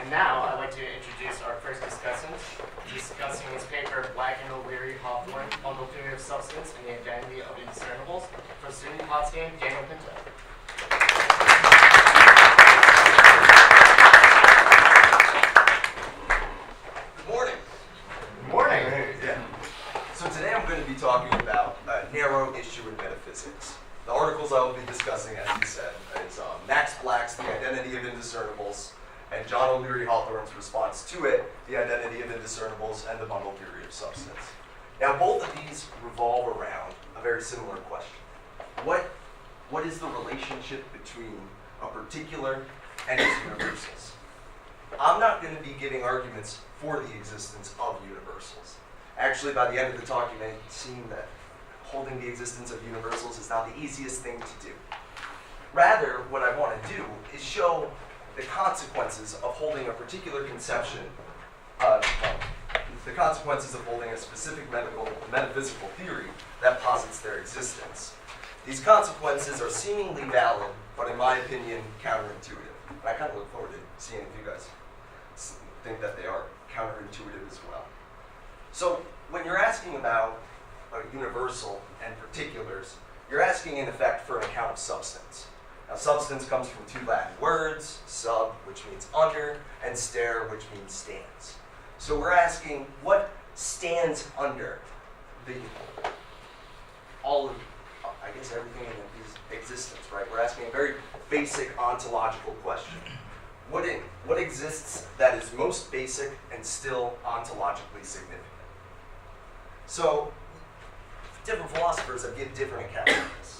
And now I'd like to introduce our first discussant, discussing his paper, Black and O'Leary Hawthorne, Bundle Theory of Substance and the Identity of Indiscernibles, from student Potsdam, Daniel Pinto. Good morning. Good morning. Yeah. So today I'm going to be talking about a narrow issue in metaphysics. The articles I will be discussing, as you said, is Max Black's The Identity of Indiscernibles, and John O'Leary Hawthorne's response to it, The Identity of Indiscernibles and the Bundle Theory of Substance. Now, both of these revolve around a very similar question. What is the relationship between a particular and its universals? I'm not going to be giving arguments for the existence of universals. Actually, by the end of the talk, you may see that holding the existence of universals is not the easiest thing to do. Rather, what I want to do is show the consequences of holding a particular conception, the consequences of holding a specific metaphysical theory that posits their existence. These consequences are seemingly valid, but in my opinion, counterintuitive. And I kind of look forward to seeing if you guys think that they are counterintuitive as well. So when you're asking about a universal and particulars, you're asking in effect for an account of substance. Now, substance comes from two Latin words, sub, which means under, and stare, which means stands. So we're asking what stands under all of, I guess, everything in existence, right? We're asking a very basic ontological question. What exists that is most basic and still ontologically significant? So different philosophers have given different accounts of this.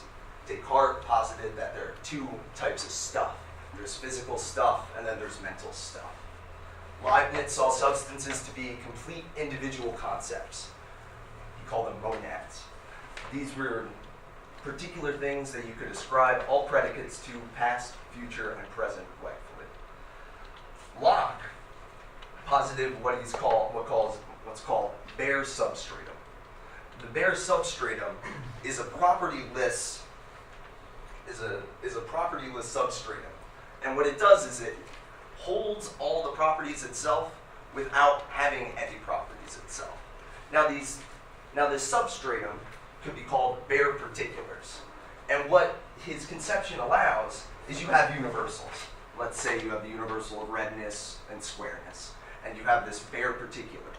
Descartes posited that there are two types of stuff. There's physical stuff, and then there's mental stuff. Leibniz saw substances to be complete individual concepts. He called them monads. These were particular things that you could ascribe all predicates to past, future, and present rightfully. Locke posited what's called bare substratum. The bare substratum is a propertyless substratum, and what it does is it holds all the properties itself without having any properties itself. Now this substratum could be called bare particulars, and what his conception allows is you have universals. Let's say you have the universal of redness and squareness, and you have this bare particular.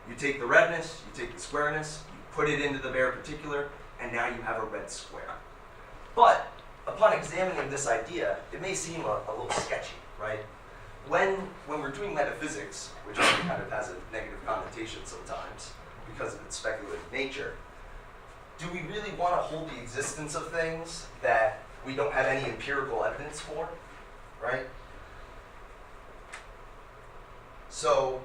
You take the redness, you take the squareness, you put it into the bare particular, and now you have a red square. But upon examining this idea, it may seem a little sketchy, right? When we're doing metaphysics, which kind of has a negative connotation sometimes because of its speculative nature, do we really want to hold the existence of things that we don't have any empirical evidence for, right? So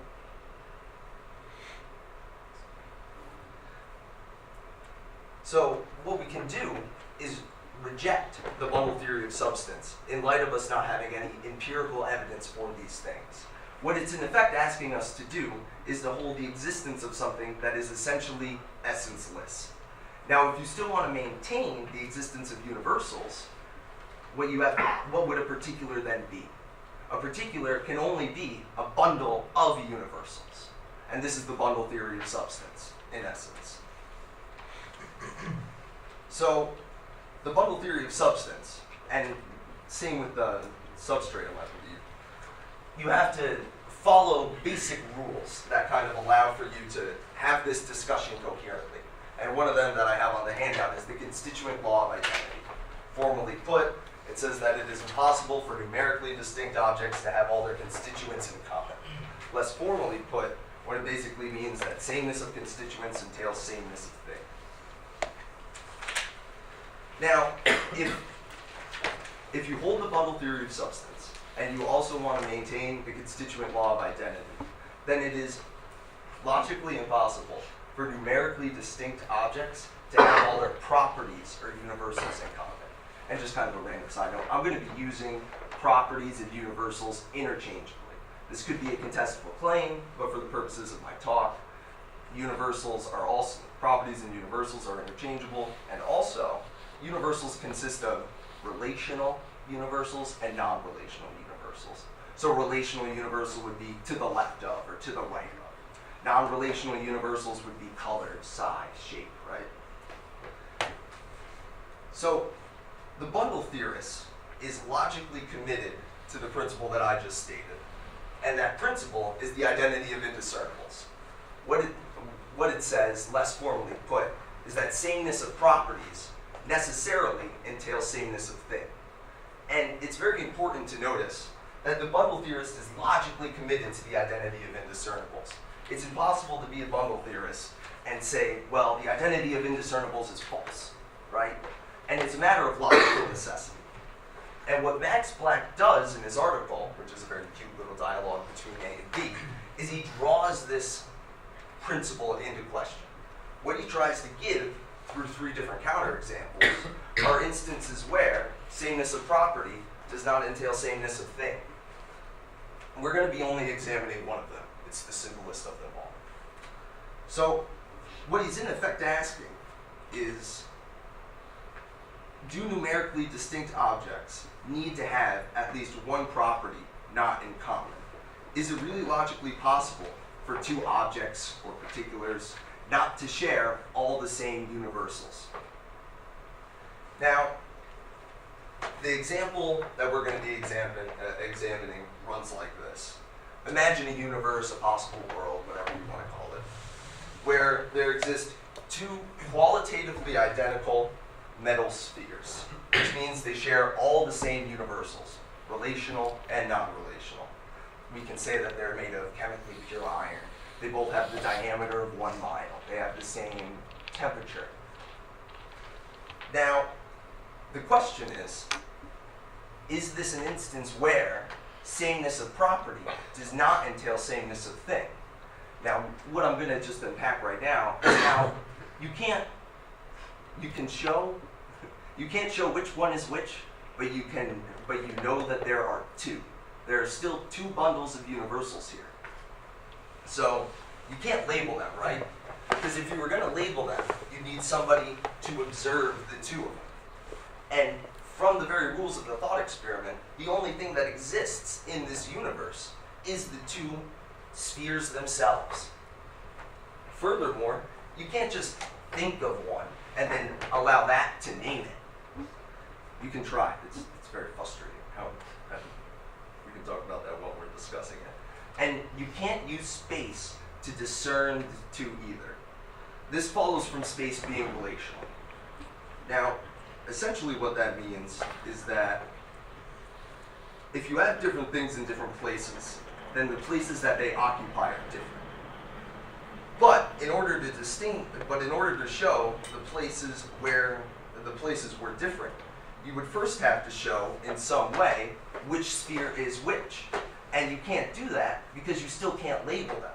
what we can do is reject the bundle theory of substance in light of us not having any empirical evidence for these things. What it's in effect asking us to do is to hold the existence of something that is essentially essenceless. Now, if you still want to maintain the existence of universals, what would a particular then be? A particular can only be a bundle of universals. And this is the bundle theory of substance, in essence. So, the bundle theory of substance, and same with the substratum, I believe, you have to follow basic rules that kind of allow for you to have this discussion coherently. And one of them that I have on the handout is the constituent law of identity. Formally put, it says that it is impossible for numerically distinct objects to have all their constituents in common. Less formally put, what it basically means that sameness of constituents entails sameness of thing. Now, if you hold the bundle theory of substance, and you also want to maintain the constituent law of identity, then it is logically impossible for numerically distinct objects to have all their properties or universals in common. And just kind of a random side note, I'm going to be using properties and universals interchangeably. This could be a contestable claim, but for the purposes of my talk, properties and universals are interchangeable, and also universals consist of relational universals and non-relational universals. So relational universal would be to the left of or to the right of. Non-relational universals would be color, size, shape, right? So the bundle theorist is logically committed to the principle that I just stated. And that principle is the identity of indiscernibles. What it says, less formally put, is that sameness of properties necessarily entails sameness of thing. And it's very important to notice that the bundle theorist is logically committed to the identity of indiscernibles. It's impossible to be a bundle theorist and say, well, the identity of indiscernibles is false, right? And it's a matter of logical necessity. And what Max Black does in his article, which is a very cute little dialogue between A and B, is he draws this principle into question. What he tries to give through 3 different counterexamples are instances where sameness of property does not entail sameness of thing. We're going to be only examining one of them. It's the simplest of them all. So what he's in effect asking is, do numerically distinct objects need to have at least one property not in common? Is it really logically possible for 2 objects or particulars not to share all the same universals? Now, the example that we're going to be examining runs like this. Imagine a universe, a possible world, whatever you want to call it, where there exist 2 qualitatively identical metal spheres, which means they share all the same universals, relational and non-relational. We can say that they're made of chemically pure iron. They both have the diameter of 1 mile. They have the same temperature. Now, the question is this an instance where sameness of property does not entail sameness of thing? Now, what I'm going to just unpack right now is how you can't show which one is which, but you know that there are 2. There are still 2 bundles of universals here. So you can't label them, right? Because if you were going to label them, you need somebody to observe the 2 of them. And from the very rules of the thought experiment, the only thing that exists in this universe is the 2 spheres themselves. Furthermore, you can't just think of one and then allow that to name it. You can try. It's very frustrating. We can talk about that while we're discussing it. And you can't use space to discern the 2 either. This follows from space being relational. Now, essentially what that means is that if you have different things in different places, then the places that they occupy are different. But in order to show the places where the places were different, you would first have to show in some way which sphere is which. And you can't do that because you still can't label them.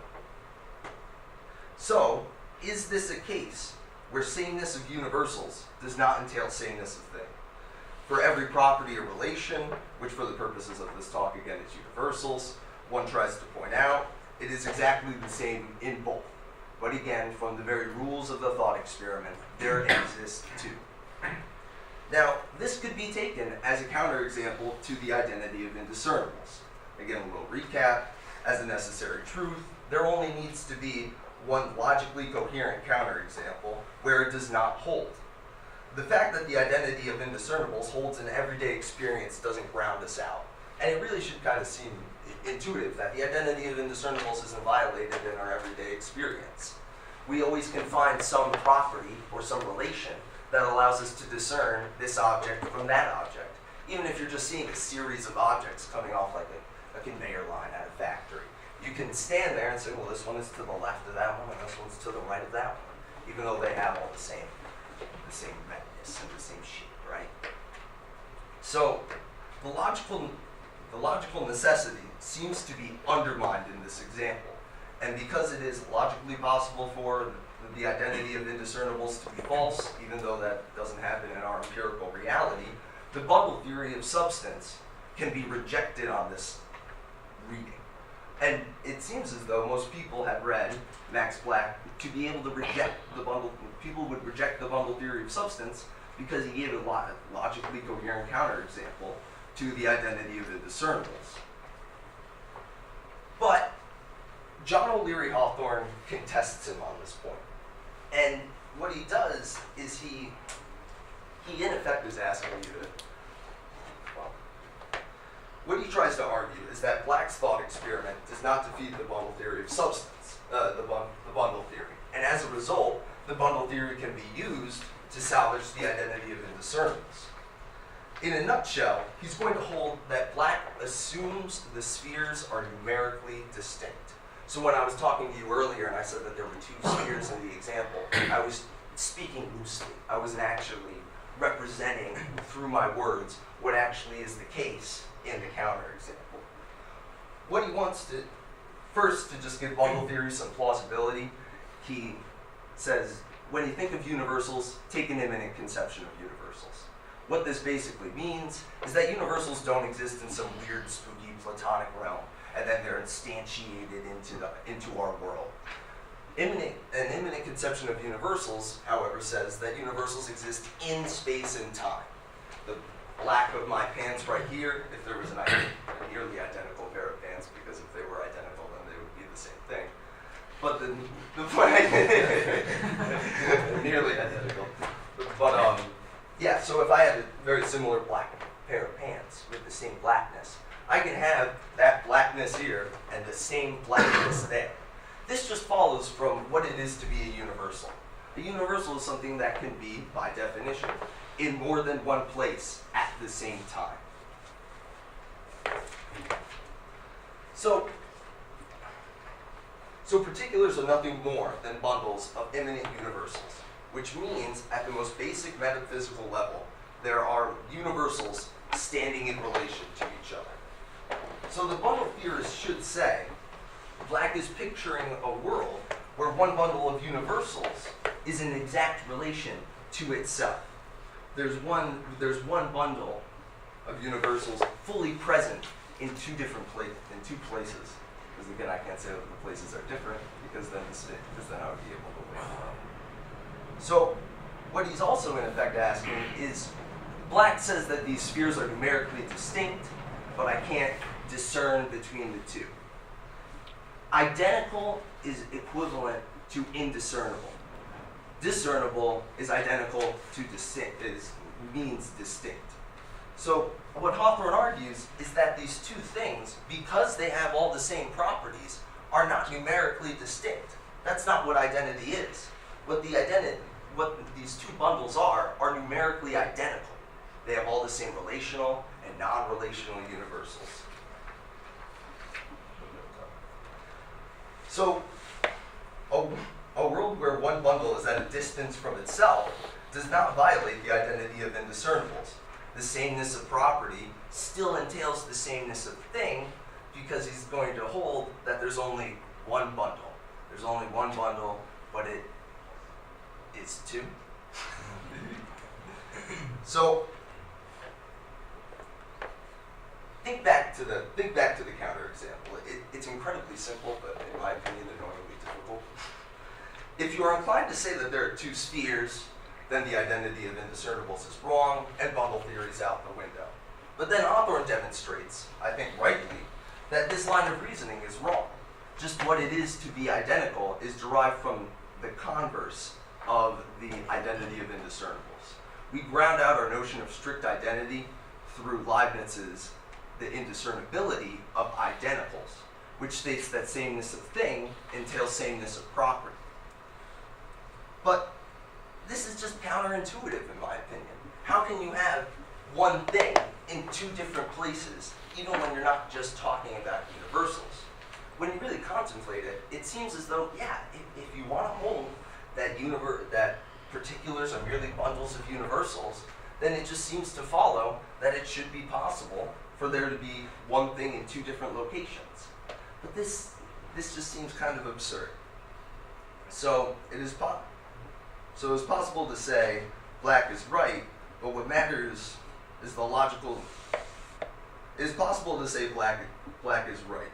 So, is this a case where sameness of universals does not entail sameness of thing? For every property or relation, which for the purposes of this talk again is universals, one tries to point out it is exactly the same in both. But again, from the very rules of the thought experiment, there exist 2. Now, this could be taken as a counterexample to the identity of indiscernibles. Again, we'll recap. As a necessary truth, there only needs to be one logically coherent counterexample where it does not hold. The fact that the identity of indiscernibles holds in everyday experience doesn't ground us out. And it really should kind of seem intuitive that the identity of indiscernibles isn't violated in our everyday experience. We always can find some property or some relation that allows us to discern this object from that object, even if you're just seeing a series of objects coming off like a conveyor line at a factory. You can stand there and say, well, this one is to the left of that one, and this one's to the right of that one, even though they have all the same redness and the same shape, right? So the logical necessity seems to be undermined in this example. And because it is logically possible for the identity of indiscernibles to be false, even though that doesn't happen in our empirical reality, the bundle theory of substance can be rejected on this reading. And it seems as though most people have read Max Black to be able to reject the bundle. People would reject the bundle theory of substance because he gave a logically coherent counterexample to the identity of indiscernibles. John O'Leary Hawthorne contests him on this point. And what he does is he in effect is asking you to, well, what he tries to argue is that Black's thought experiment does not defeat the bundle theory of substance, the bundle theory. And as a result, the bundle theory can be used to salvage the identity of indiscernibles. In a nutshell, he's going to hold that Black assumes the spheres are numerically distinct. So when I was talking to you earlier and I said that there were two spheres in the example, I was speaking loosely. I wasn't actually representing through my words what actually is the case in the counterexample. What he wants to, first, to just give bundle theory some plausibility, he says, when you think of universals, take an immanent conception of universals. What this basically means is that universals don't exist in some weird, spooky, platonic realm, and then they're instantiated into our world. An immanent conception of universals, however, says that universals exist in space and time. The black of my pants right here, if there was a nearly identical pair of pants, because if they were identical, then they would be the same thing. But the nearly identical. But yeah, so if I had a very similar black pair of pants with the same blackness, I can have that blackness here and the same blackness there. This just follows from what it is to be a universal. A universal is something that can be, by definition, in more than one place at the same time. So particulars are nothing more than bundles of immanent universals, which means at the most basic metaphysical level, there are universals standing in relation to each other. So the bundle theorist should say, Black is picturing a world where one bundle of universals is in exact relation to itself. There's one bundle of universals fully present in two places. Because again, I can't say that the places are different because then I would be able to win. So what he's also in effect asking is, Black says that these spheres are numerically distinct, but I can't discern between the two. Identical is equivalent to indiscernible. Discernible is identical to distinct, means distinct. So what Hawthorne argues is that these two things, because they have all the same properties, are not numerically distinct. That's not what identity is. What these two bundles are numerically identical. They have all the same relational and non-relational universals. So a world where one bundle is at a distance from itself does not violate the identity of indiscernibles. The sameness of property still entails the sameness of thing because he's going to hold that there's only one bundle. There's only one bundle, but it is two. So think back to the counterexample. It's incredibly simple, but in my opinion, annoyingly difficult. If you are inclined to say that there are two spheres, then the identity of indiscernibles is wrong, and bundle theory is out the window. But then Hawthorne demonstrates, I think rightly, that this line of reasoning is wrong. Just what it is to be identical is derived from the converse of the identity of indiscernibles. We ground out our notion of strict identity through Leibniz's The Indiscernibility of Identicals, which states that sameness of thing entails sameness of property. But this is just counterintuitive in my opinion. How can you have one thing in two different places, even when you're not just talking about universals? When you really contemplate it, it seems as though, yeah, if you want to hold that particulars are merely bundles of universals, then it just seems to follow that it should be possible for there to be one thing in two different locations. But this just seems kind of absurd. So it's possible to say Black is right, but what matters is the logical. It is possible to say Black is right,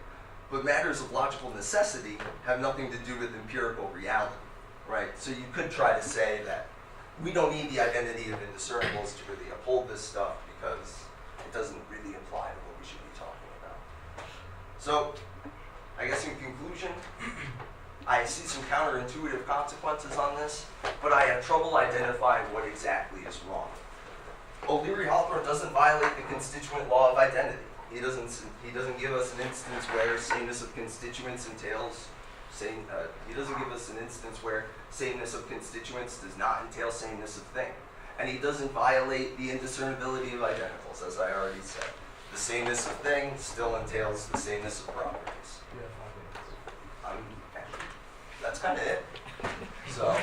but matters of logical necessity have nothing to do with empirical reality, right? So you could try to say that we don't need the identity of indiscernibles to really uphold this stuff because it doesn't really apply to what we should be talking about. So I guess in conclusion, I see some counterintuitive consequences on this, but I have trouble identifying what exactly is wrong. O'Leary-Hawthorne doesn't violate the constituent law of identity. He doesn't give us an instance where sameness of constituents entails he doesn't give us an instance where sameness of constituents does not entail sameness of thing. And he doesn't violate the indiscernibility of identicals, as I already said. The sameness of thing still entails the sameness of properties. That's kind of it. So.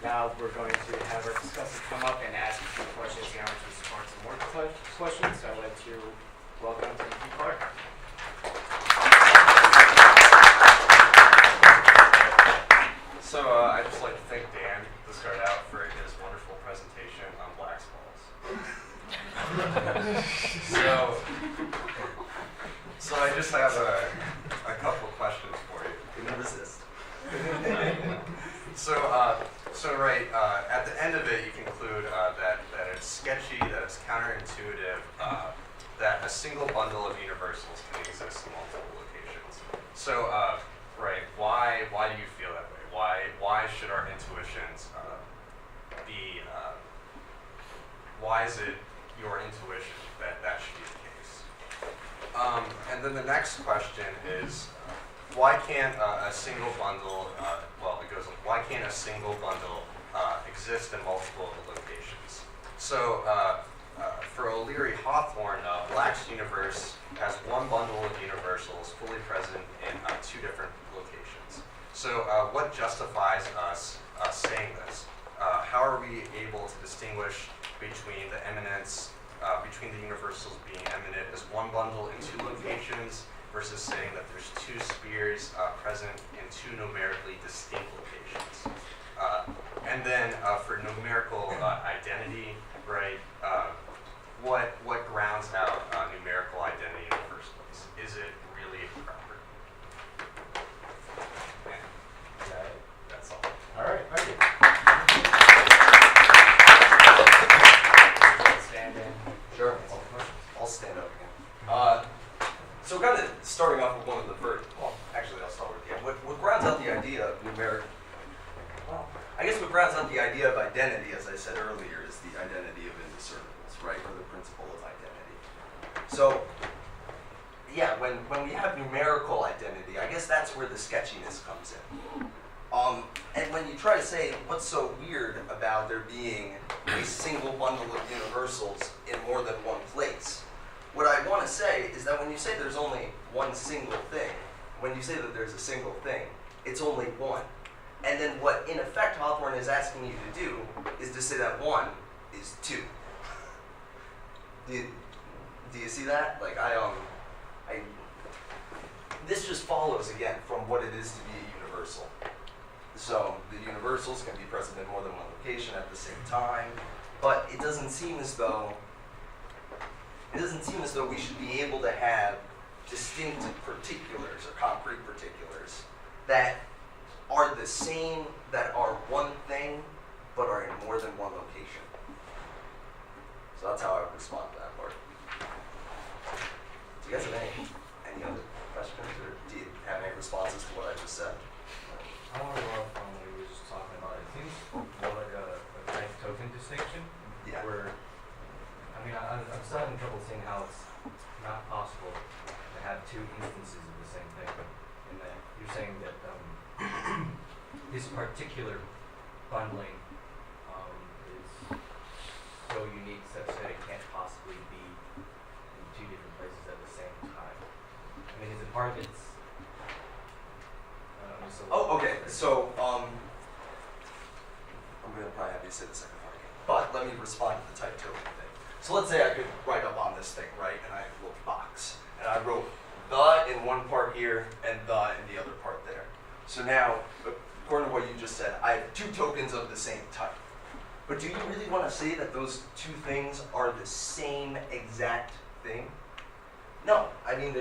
Now we're going to have our discussants come up and ask a few questions in order to spark some more questions. So I'd like to welcome Timothy Clark. So I'd just like to thank Dan to start out for his wonderful presentation on Black's Balls. So I just have a couple of questions for you. Couldn't resist. At the end of it, you conclude that it's sketchy, that it's counterintuitive, that a single bundle of universals can exist in multiple locations. So, why do you feel that way? Why should our intuitions be? Why is it your intuition that should be the case? And then the next question is, why can't a single bundle? Why can't a single bundle exist in multiple locations? So, for O'Leary-Hawthorne, Black's universe has one bundle of universals fully present in two different locations. So, what justifies us saying this? How are we able to distinguish between the eminence, between the universals being eminent as one bundle in two locations versus saying that there's two spheres present in two numerically distinct locations? And then for numerical identity, right? What grounds out numerical identity in the first place? Is it really a property? And that's all. All right, thank you. Stand in. Sure. I'll stand up again. So kind of starting off with one of the first, well, actually I'll start with the end. What grounds out the idea of numeric, well, I guess what grounds out the idea of identity, as I said earlier, is the identity of indiscernibles, right, or the principle of identity. So, yeah, when we have numerical identity, I guess that's where the sketchiness comes in. And when you try to say, what's so weird about there being a single bundle of universals in more than one place, what I want to say is that when you say there's only one single thing, when you say that there's a single thing, it's only one. And then what, in effect, Hawthorne is asking you to do is to say that one is two. Do you see that? Like, this just follows, again, from what it is to be a universal. So the universals can be present in more than one location at the same time, but it doesn't seem as though we should be able to have distinct particulars or concrete particulars that are the same, that are one thing, but are in more than one location. So that's how I would respond to that part. Do you guys have any other questions, or do you have any responses to what I just said? I want to go off on what he was just talking about. It seems more like a type token distinction. Yeah. Where, I mean, I'm still having trouble seeing how it's not possible to have two instances of the same thing. In that you're saying that this particular bundling is so unique such that it can't possibly be in two different places at the same time. I mean, is it part of its? Oh, okay. So, I'm going to probably have you say the second part again. But let me respond to the type token thing. So let's say I could write up on this thing, right? And I have a little box. And I wrote the in one part here and the in the other part there. So now, according to what you just said, I have two tokens of the same type. But do you really want to say that those two things are the same exact thing? No. I mean,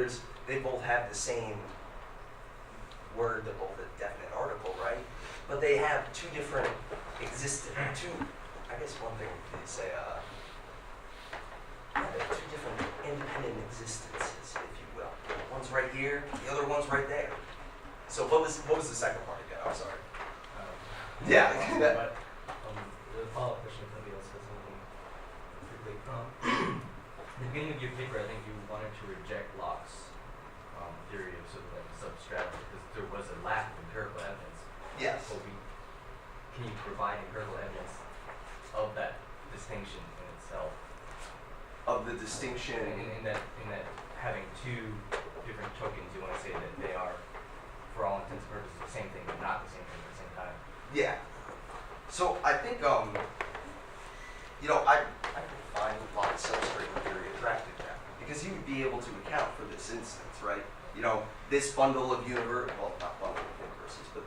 they both have the same word, they're both a definite article, but they have two different I guess one thing they say, yeah, they have two different independent existences, if you will. One's right here, the other one's right there. So what was the second part again? I'm sorry. Yeah. But the follow-up question, if somebody else says something quickly. In the beginning of your paper, I think you wanted to reject Locke's theory of sort of like substratum because there was a lack of empirical evidence. Yes. But can you provide empirical evidence of that distinction in itself? Of the distinction In that having two different tokens, you want to say that they are, for all intents and purposes, the same thing, but not the same thing at the same time. Yeah. So I think I could find Locke's substrate very attractive now because he would be able to account for this instance, right? This bundle of not bundle of universes, but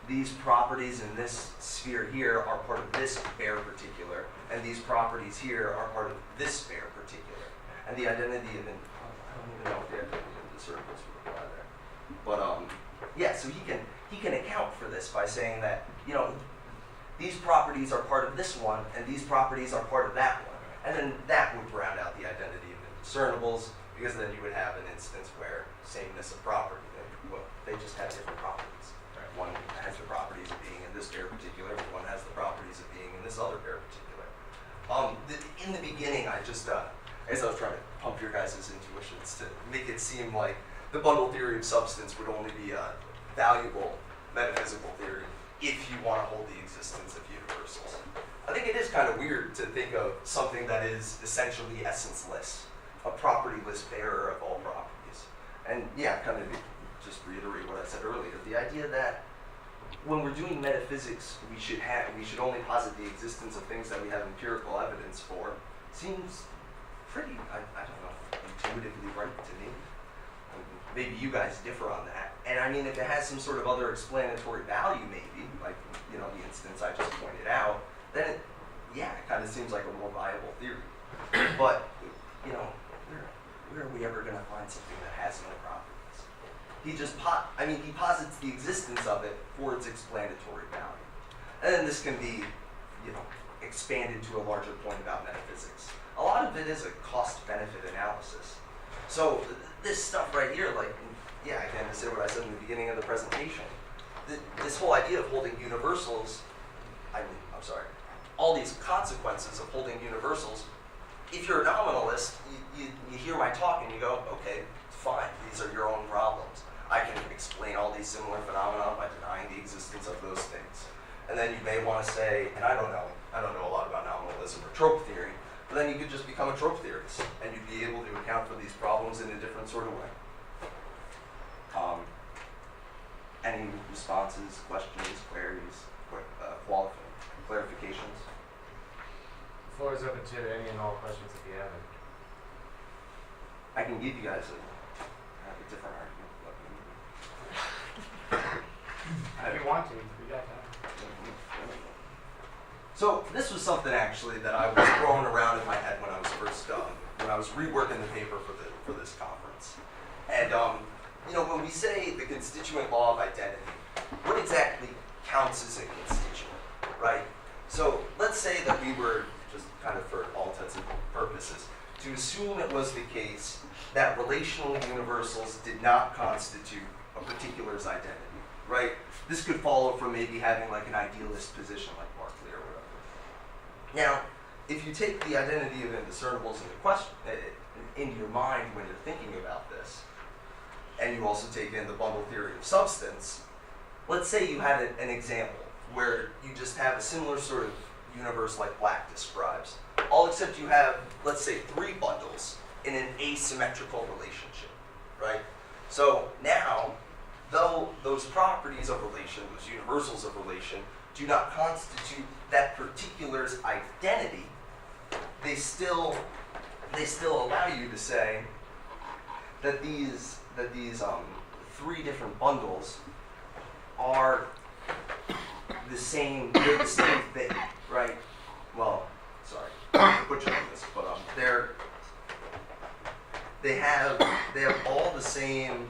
these properties in this sphere here are part of this bare particular, and these properties here are part of this bare particular. And the identity of I don't even know if the identity of the circles would apply there. But yeah, so he can account for this by saying that, these properties are part of this one, and these properties are part of that one. And then that would round out the identity of indiscernibles, because then you would have an instance where sameness of property, they just have different properties. One has the properties of being in this bare particular, but one has the properties of being in this other bare particular. In the beginning, I guess I was trying to pump your guys' intuitions to make it seem like the bundle theory of substance would only be a valuable metaphysical theory if you want to hold the existence of universals. I think it is kind of weird to think of something that is essentially essenceless, a propertyless bearer of all properties. And yeah, kind of just reiterate what I said earlier, the idea that when we're doing metaphysics, we should only posit the existence of things that we have empirical evidence for, seems pretty, I don't know, intuitively right to me. Maybe you guys differ on that. And I mean, if it has some sort of other explanatory value, maybe, like, the instance I just pointed out, then it kind of seems like a more viable theory. But, where are we ever going to find something that has no properties? He posits the existence of it for its explanatory value. And then this can be, expanded to a larger point about metaphysics. A lot of it is a cost-benefit analysis. So this stuff right here, again, to say what I said in the beginning of the presentation, this whole idea of holding universals, all these consequences of holding universals, if you're a nominalist, you hear my talk and you go, okay, fine, these are your own problems. I can explain all these similar phenomena by denying the existence of those things. And then you may want to say, and I don't know a lot about nominalism or trope theory, but then you could just become a trope theorist, and you'd be able to account for these problems in a different sort of way. Any responses, questions, queries, clarifications? The floor is open to any and all questions if you have it. I can give you guys a different argument. If you want to, we got time. So this was something actually that I was throwing around in my head when I was first when I was reworking the paper for this conference. And when we say the constituent law of identity, what exactly counts as a constituent, right? So let's say that we were, just kind of for all intents and purposes, to assume it was the case that relational universals did not constitute a particular's identity, right? This could follow from maybe having like an idealist position like Berkeley or whatever. Now, if you take the identity of indiscernibles into your mind when you're thinking about this, and you also take in the bundle theory of substance, let's say you had an example where you just have a similar sort of universe like Black describes, all except you have, let's say, 3 bundles in an asymmetrical relationship, right? So now, though those properties of relation, those universals of relation, do not constitute that particular's identity, they still allow you to say that these 3 different bundles are the same, they're the same thing, right? Well, sorry, I'm butchering this, but they have all the same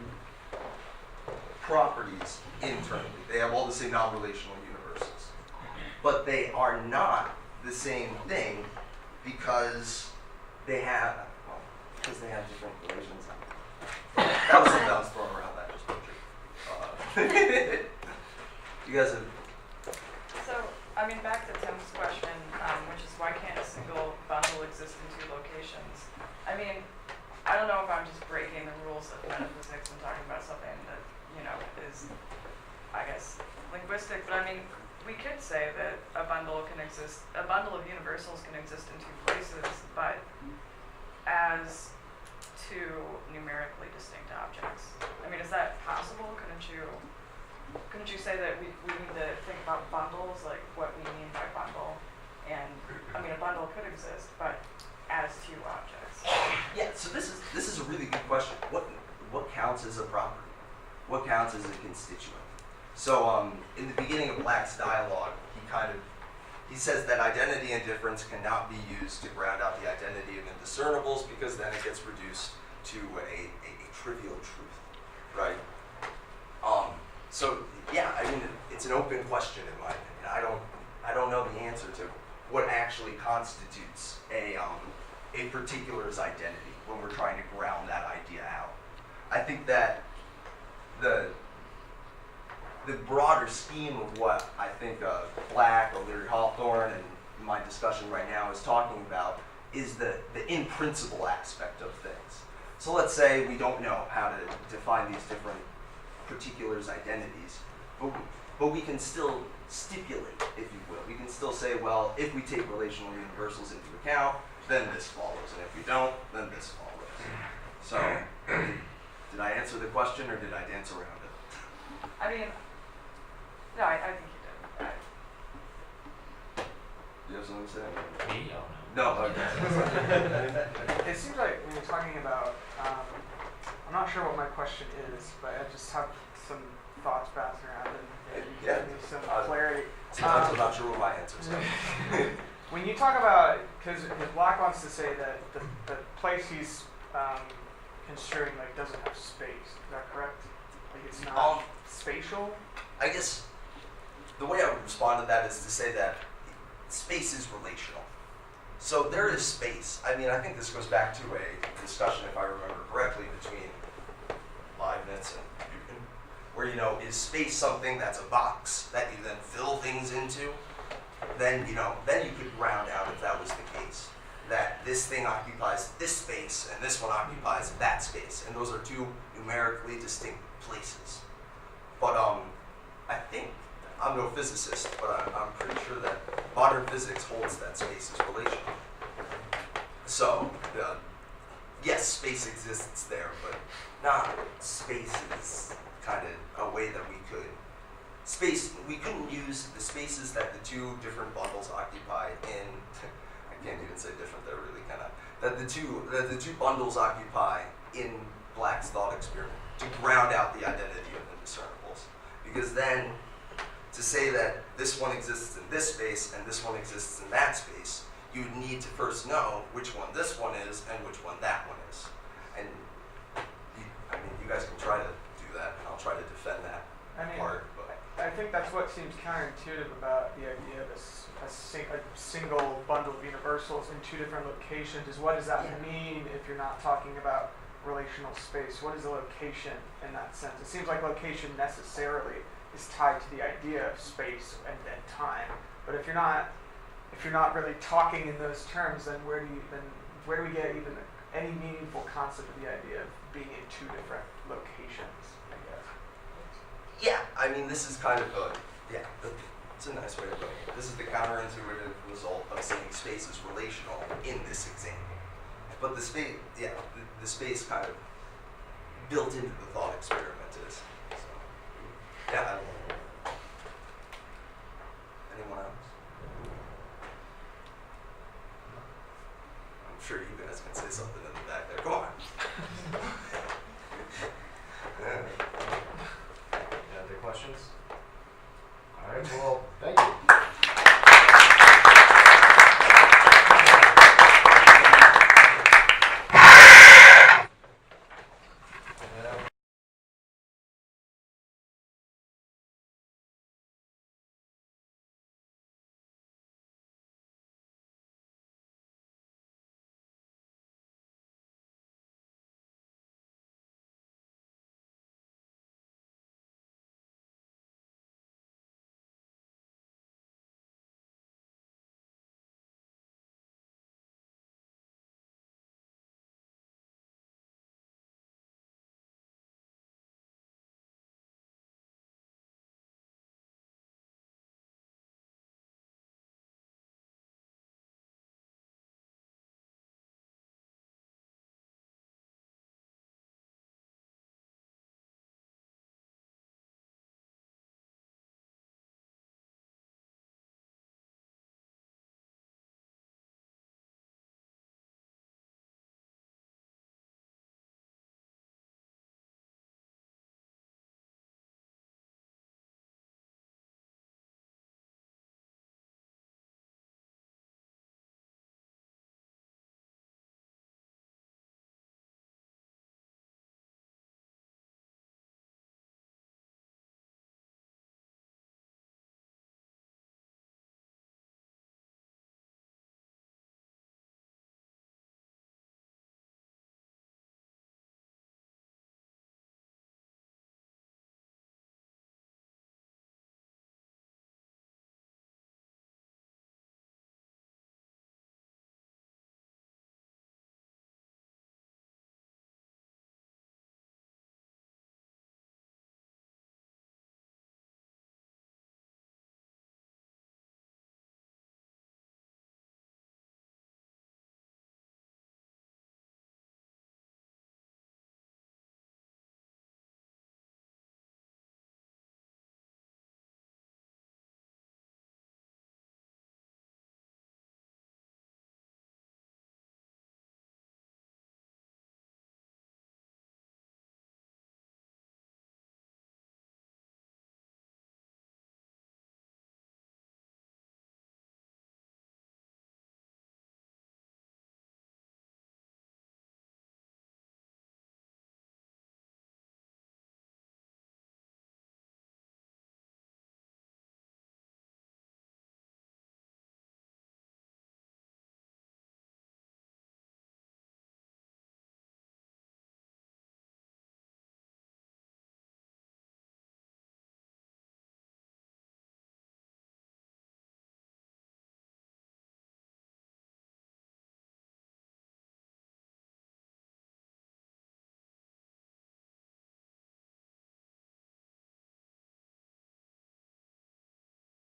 properties internally. They have all the same non-relational universals. but they are not the same thing because they have, well, because they have different relations. That was something I was throwing around that just picture. You guys have. So, I mean, back to Tim's question, which is why can't a single bundle exist in two locations? I mean, I don't know if I'm just breaking the rules of metaphysics and talking about something that, you know, is, I guess, linguistic, but I mean, we could say that a bundle of universals can exist in two places, but as two numerically distinct objects. I mean, is that possible? Couldn't you say that we need to think about bundles, like what we mean by bundle? And, I mean, a bundle could exist, but as two objects. Yeah, so this is a really good question. What counts as a property? What counts as a constituent? So in the beginning of Black's dialogue, he says that identity and difference cannot be used to ground out the identity of indiscernibles because then it gets reduced to a trivial truth, right? So yeah, I mean, it's an open question in my opinion. I don't know the answer to what actually constitutes a particular's identity when we're trying to ground that idea out. I think that the broader scheme of what I think Black, O'Leary Hawthorne, and my discussion right now is talking about is the in-principle aspect of things. So let's say we don't know how to define these different particulars' identities, but we can still stipulate, if you will. We can still say, well, if we take relational universals into account, then this follows, and if we don't, then this follows. So, did I answer the question, or did I dance around it? I mean, no, I think you did. Do you have something to say? Me? Oh, No, okay. It seems like when you're talking about, I'm not sure what my question is, but I just have some thoughts bouncing around and Yeah. give me some clarity. Sometimes I'm not sure what my answer is. When you talk about, because Black wants to say that the place he's construing like doesn't have space. Is that correct? Like it's not spatial? I guess the way I would respond to that is to say that space is relational. So there is space. I mean, I think this goes back to a discussion, if I remember correctly, between Leibniz and Newton, where, you know, is space something that's a box that you then fill things into? Then, you know, then you could round out, if that was the case, that this thing occupies this space and this one occupies that space. And those are two numerically distinct places. But I think, I'm no physicist, but I'm pretty sure that modern physics holds that space is relational. So, yes, space exists there, but not space is kind of a way that we could. We couldn't use the spaces that the two different bundles occupy in, I can't even say different there really, can I? That the two bundles occupy in Black's thought experiment to ground out the identity of indiscernibles. Because then, to say that this one exists in this space and this one exists in that space, you would need to first know which one this one is and which one that one is. And you guys can try to do that, and I'll try to defend that part. But I think that's what seems counterintuitive about the idea of a single bundle of universals in two different locations. Is what does that mean if you're not talking about relational space? What is a location in that sense? It seems like location necessarily is tied to the idea of space and time. But if you're not really talking in those terms, then where do we get even any meaningful concept of the idea of being in two different locations, I guess? yeah, I mean, this is kind of it's a nice way of putting it. This is the counterintuitive result of saying space is relational in this example. But the space, the space kind of built into the thought experiment is. So, yeah, I don't know. Anyone else? I'm sure you guys can say something in the back there. Come on. Any other questions? All right, well, thank you.